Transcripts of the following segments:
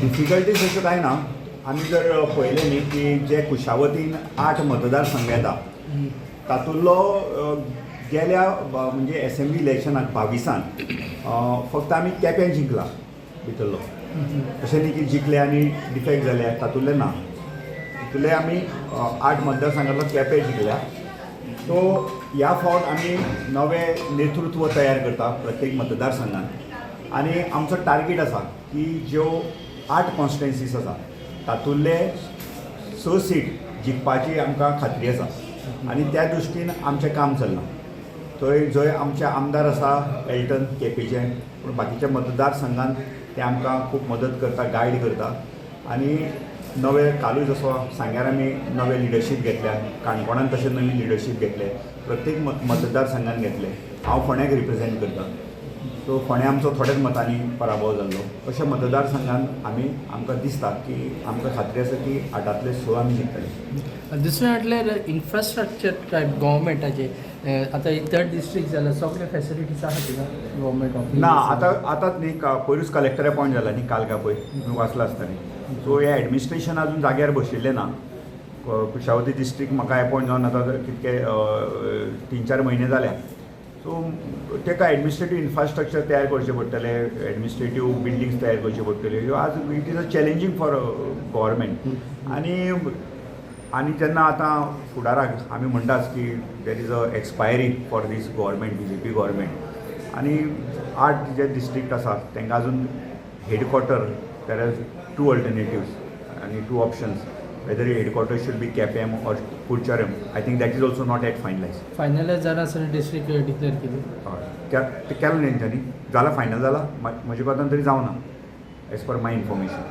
Difficulties अशें कांय ना. आमी जर पळयलें न्ही की जे कुशावतीन 8 मतदारसंघ येता तातूंतलो गेल्या म्हणजे असेंब्ली इलेक्शनाक 22 फक्त आमी केपें जिंकला भितरलो. अशें न्ही की जिखले आनी डिफेक्ट जाले, तातूंतले ना. तितूंतले आमी 8 मतदारसंघांतलो केपें जिखल्या. सो ह्या फावट आमी नवें नेतृत्व तयार करता प्रत्येक मतदारसंघात आनी आमचो टार्गेट आसा की ज्यो 8 कॉन्स्टिट्युएन्सीज आसा तातूंतले 6 सीट जिखपाची आमकां खात्री आसा आनी त्या दृश्टीन आमचें काम चल्लां. थंय जंय आमचे आमदार आसा एल्टन केपेचे, पूण बाकीच्या मतदारसंघांत ते आमकां खूब मदत करता, गायड करता. आनी नवें कालूच जसो सांग्यार आमी नवें लिडरशीप घेतल्या, काणकोणांत तशें नवीन लिडरशीप घेतले, प्रत्येक मतदारसंघान घेतले. हांव फोंड्याक रिप्रेझेंट करता. सो फोंड्या आमचो थोड्याच मतांनी पराभव जाल्लो. अशा मतदारसंघान आमकां दिसता की आमकां खात्री आसा की 8 6 आमी जिखतले. दुसरें म्हटल्यार इन्फ्रास्ट्रक्चर टायप गव्हर्मेंटाचे आतां 3rd डिस्ट्रिक्ट जाला, सगळे फॅसिलिटीज आसा तिका गव्हर्मेंट ऑफिस ना. आतांच न्ही पयरूच कलेक्टर अपॉयंट जाला न्ही काल काय पळय तुमी वाचला आसतना. सो हे एडमिनिस्ट्रेशन अजून जाग्यार बशिल्लें ना. कुशावती डिस्ट्रिक्ट म्हाका अपॉयंट जावन आतां कितके 3-4 म्हयने जाल्या. सो ताका एडमिनिस्ट्रेटीव इन्फ्रास्ट्रक्चर तयार करचें पडटलें, एडमिनिस्ट्रेटीव बिल्डिंग्स तयार करच्यो पडटल्यो. आज it is a challenging for government. आनी जेन्ना आतां फुडाराक आमी म्हणटात की there is a expiry for this government, BJP government. आनी 8 जे डिस्ट्रिक्ट आसा तांकां अजून हेडक्वॉर्टर, देर आर 2 अल्टरनेटिव्स आनी 2 options. whether headquarters should be KPM or Kurcharam. I think that is also not yet finalized. Finalise जालां आसतना डिस्ट्रिक्ट डिक्लेअर केली. ते केलें तेंच्यांनी, जाला फायनल जाला. म्हज्या कोतान तरी जावना as per my information.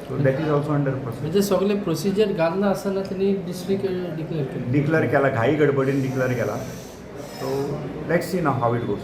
So that is also under process. म्हणजे सगळे प्रोसिजर घालना आसतना त्यांनी डिस्ट्रिक्ट डिक्लेअर केली. डिक्लेअर केला, घाई गडबडीन डिक्लेअर केला. So let's see now how it goes.